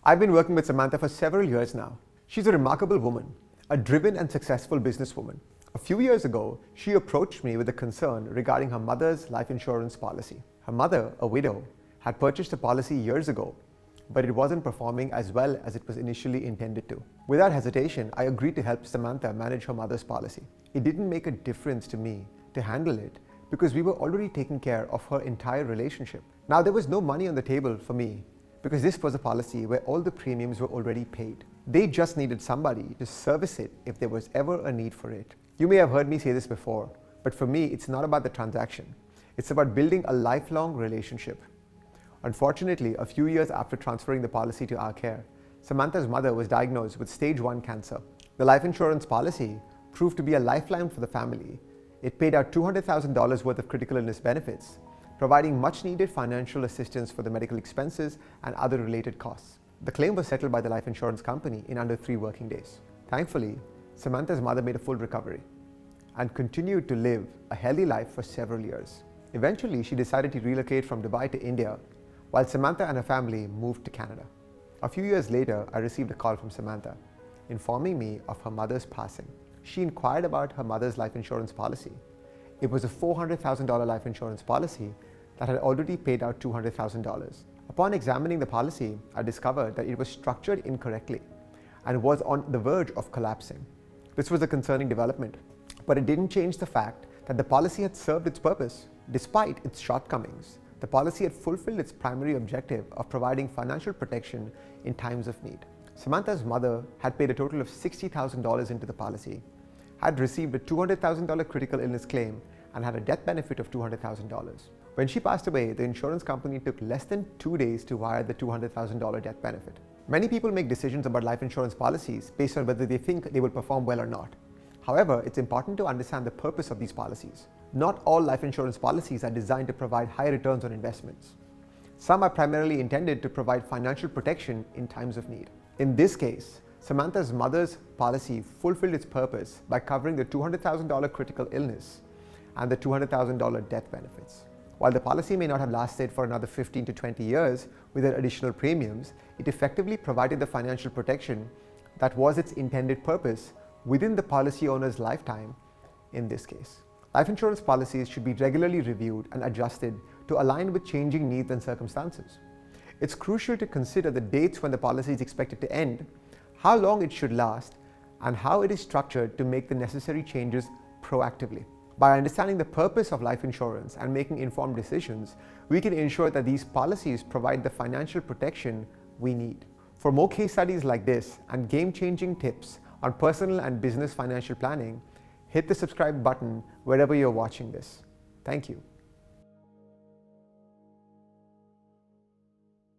I've been working with Samantha for several years now. She's a remarkable woman, a driven and successful businesswoman. A few years ago, she approached me with a concern regarding her mother's life insurance policy. Her mother, a widow, had purchased a policy years ago, but it wasn't performing as well as it was initially intended to. Without hesitation, I agreed to help Samantha manage her mother's policy. It didn't make a difference to me to handle it because we were already taking care of her entire relationship. Now, there was no money on the table for me because this was a policy where all the premiums were already paid. They just needed somebody to service it if there was ever a need for it. You may have heard me say this before, but for me, it's not about the transaction. It's about building a lifelong relationship. Unfortunately, a few years after transferring the policy to our care, Samantha's mother was diagnosed with stage 1 cancer. The life insurance policy proved to be a lifeline for the family. It paid out $200,000 worth of critical illness benefits, providing much needed financial assistance for the medical expenses and other related costs. The claim was settled by the life insurance company in under 3 working days. Thankfully, Samantha's mother made a full recovery and continued to live a healthy life for several years. Eventually, she decided to relocate from Dubai to India, while Samantha and her family moved to Canada. A few years later, I received a call from Samantha, informing me of her mother's passing. She inquired about her mother's life insurance policy. It was a $400,000 life insurance policy that had already paid out $200,000. Upon examining the policy, I discovered that it was structured incorrectly and was on the verge of collapsing. This was a concerning development, but it didn't change the fact that the policy had served its purpose. Despite its shortcomings, the policy had fulfilled its primary objective of providing financial protection in times of need. Samantha's mother had paid a total of $60,000 into the policy, had received a $200,000 critical illness claim, and had a death benefit of $200,000. When she passed away, the insurance company took less than 2 days to wire the $200,000 death benefit. Many people make decisions about life insurance policies based on whether they think they will perform well or not. However, it's important to understand the purpose of these policies. Not all life insurance policies are designed to provide high returns on investments. Some are primarily intended to provide financial protection in times of need. In this case, Samantha's mother's policy fulfilled its purpose by covering the $200,000 critical illness and the $200,000 death benefits. While the policy may not have lasted for another 15 to 20 years with their additional premiums, it effectively provided the financial protection that was its intended purpose within the policy owner's lifetime in this case. Life insurance policies should be regularly reviewed and adjusted to align with changing needs and circumstances. It's crucial to consider the dates when the policy is expected to end, how long it should last, and how it is structured to make the necessary changes proactively. By understanding the purpose of life insurance and making informed decisions, we can ensure that these policies provide the financial protection we need. For more case studies like this and game-changing tips on personal and business financial planning, hit the subscribe button wherever you're watching this. Thank you.